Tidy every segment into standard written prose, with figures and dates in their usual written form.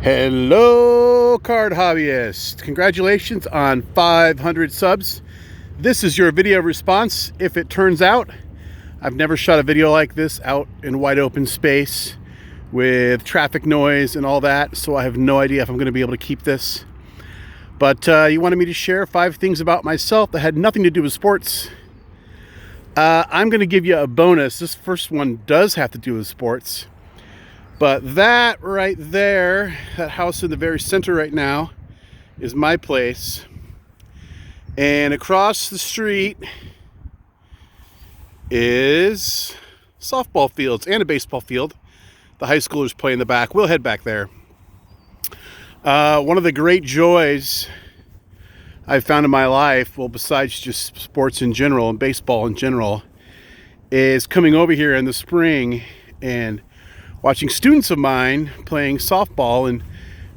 Hello, Cardhobbyist. Congratulations on 500 subs. This is your video response. If it turns out, I've never shot a video like this out in wide open space with traffic noise and all that, so I have no idea if I'm going to be able to keep this. But you wanted me to share 5 things about myself that had nothing to do with sports. I'm going to give you a bonus. This first one does have to do with sports. But that right there, that house in the very center right now, is my place. And across the street is softball fields and a baseball field. The high schoolers play in the back. We'll head back there. One of the great joys I've found in my life, well, besides just sports in general and baseball in general, is coming over here in the spring and watching students of mine playing softball and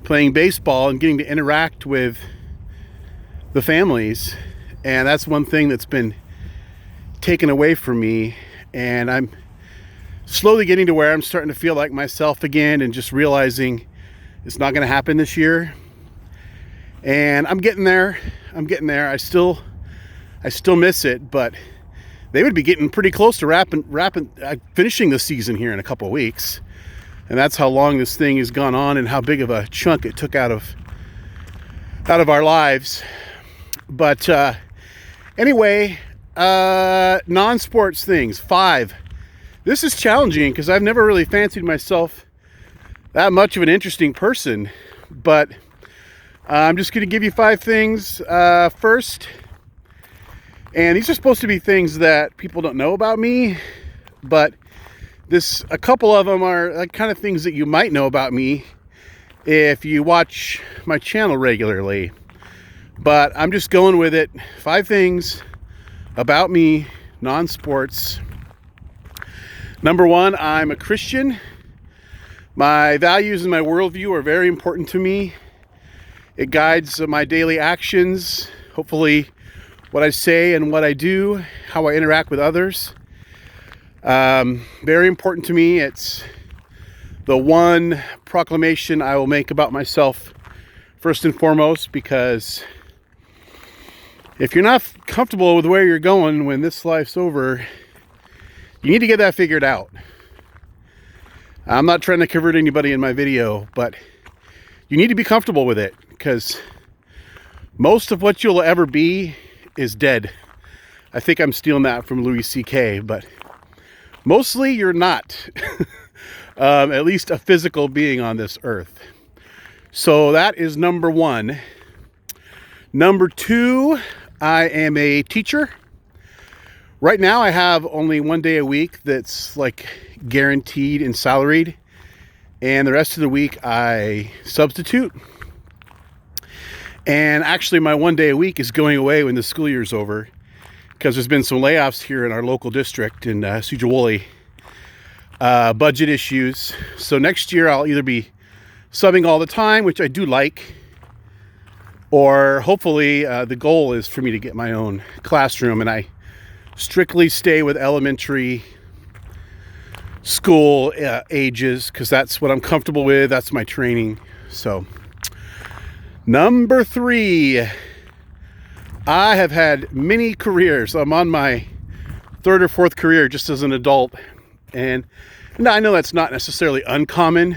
playing baseball and getting to interact with the families. And that's one thing that's been taken away from me. And I'm slowly getting to where I'm starting to feel like myself again and just realizing it's not going to happen this year. And I'm getting there. I still miss it, but they would be getting pretty close to finishing the season here in a couple of weeks. And that's how long this thing has gone on and how big of a chunk it took out of our lives. But anyway, non-sports things, 5. This is challenging because I've never really fancied myself that much of an interesting person. But I'm just going to give you 5 things first. And these are supposed to be things that people don't know about me, but a couple of them are like kind of things that you might know about me if you watch my channel regularly. But I'm just going with it. 5 things about me, non-sports. Number 1, I'm a Christian. My values and my worldview are very important to me. It guides my daily actions, hopefully what I say and what I do, how I interact with others. Very important to me. It's the one proclamation I will make about myself first and foremost, because if you're not comfortable with where you're going when this life's over, you need to get that figured out. I'm not trying to convert anybody in my video, but you need to be comfortable with it, because most of what you'll ever be is dead. I think I'm stealing that from Louis C.K., but mostly you're not, at least a physical being on this earth. So that is number 1. Number 2, I am a teacher. Right now I have only 1 day a week that's like guaranteed and salaried. And the rest of the week I substitute. And actually my 1 day a week is going away when the school year's over, because there's been some layoffs here in our local district in Sujawoli. Budget issues. So next year I'll either be subbing all the time, which I do like, or hopefully the goal is for me to get my own classroom, and I strictly stay with elementary school ages because that's what I'm comfortable with. That's my training. So number 3, I have had many careers. I'm on my 3rd or 4th career just as an adult. And I know that's not necessarily uncommon,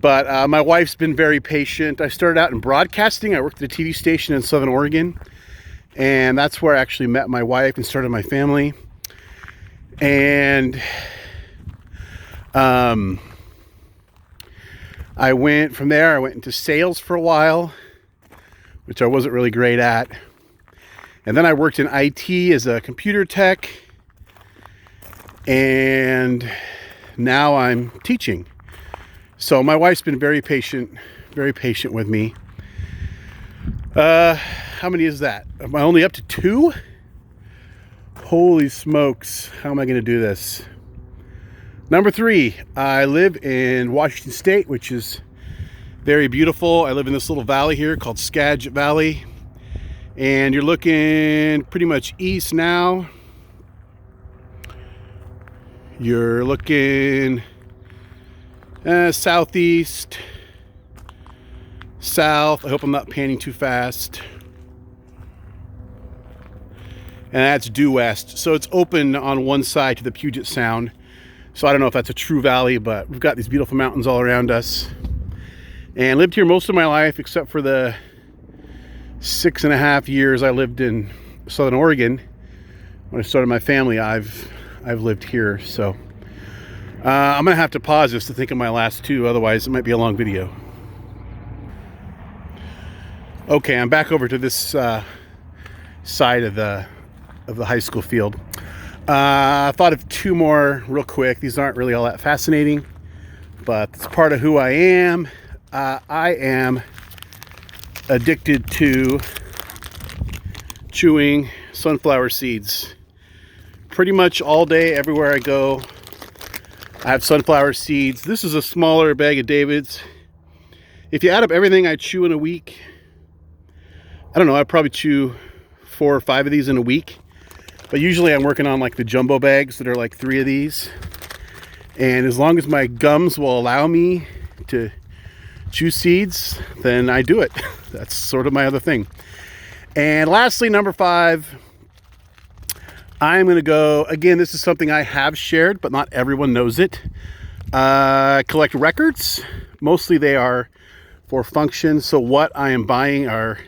but my wife's been very patient. I started out in broadcasting. I worked at a TV station in Southern Oregon. And that's where I actually met my wife and started my family. And I went from there. I went into sales for a while, which I wasn't really great at. And then I worked in IT as a computer tech. And now I'm teaching. So my wife's been very patient with me. How many is that? Am I only up to 2? Holy smokes. How am I going to do this? Number 3, I live in Washington State, which is very beautiful. I live in this little valley here called Skagit Valley. And you're looking pretty much east now. You're looking southeast, south. I hope I'm not panning too fast. And that's due west. So it's open on one side to the Puget Sound. So I don't know if that's a true valley, but we've got these beautiful mountains all around us. And lived here most of my life, except for the 6.5 years I lived in Southern Oregon. When I started my family, I've lived here. So I'm gonna have to pause this to think of my last two, otherwise it might be a long video. Okay, I'm back over to this side of the high school field. I thought of two more real quick. These aren't really all that fascinating, but it's part of who I am. I am addicted to chewing sunflower seeds. Pretty much all day, everywhere I go, I have sunflower seeds. This is a smaller bag of David's. If you add up everything I chew in a week, I don't know, I probably chew 4 or 5 of these in a week. But usually I'm working on like the jumbo bags that are like 3 of these. And as long as my gums will allow me to chew seeds, then I do it. That's sort of my other thing. And lastly, number 5, I'm going to go, again, this is something I have shared, but not everyone knows it. Collect records. Mostly they are for function. So what I am buying are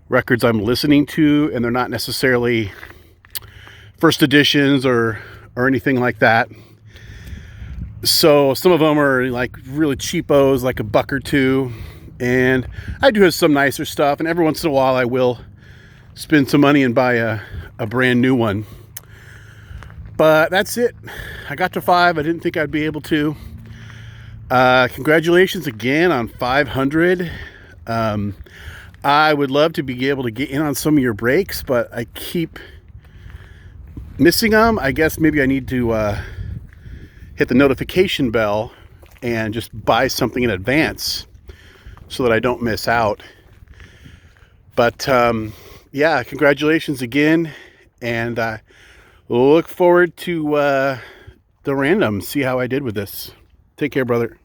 records I'm listening to, and they're not necessarily first editions or anything like that. So some of them are like really cheapos, like $1 or $2, and I do have some nicer stuff, and every once in a while I will spend some money and buy a brand new one. But that's it. I got to 5. I didn't think I'd be able to. Congratulations again on 500. I would love to be able to get in on some of your breaks, but I keep missing them. I guess maybe I need to hit the notification bell and just buy something in advance so that I don't miss out. But yeah, congratulations again, and look forward to the random, see how I did with this. Take care, brother.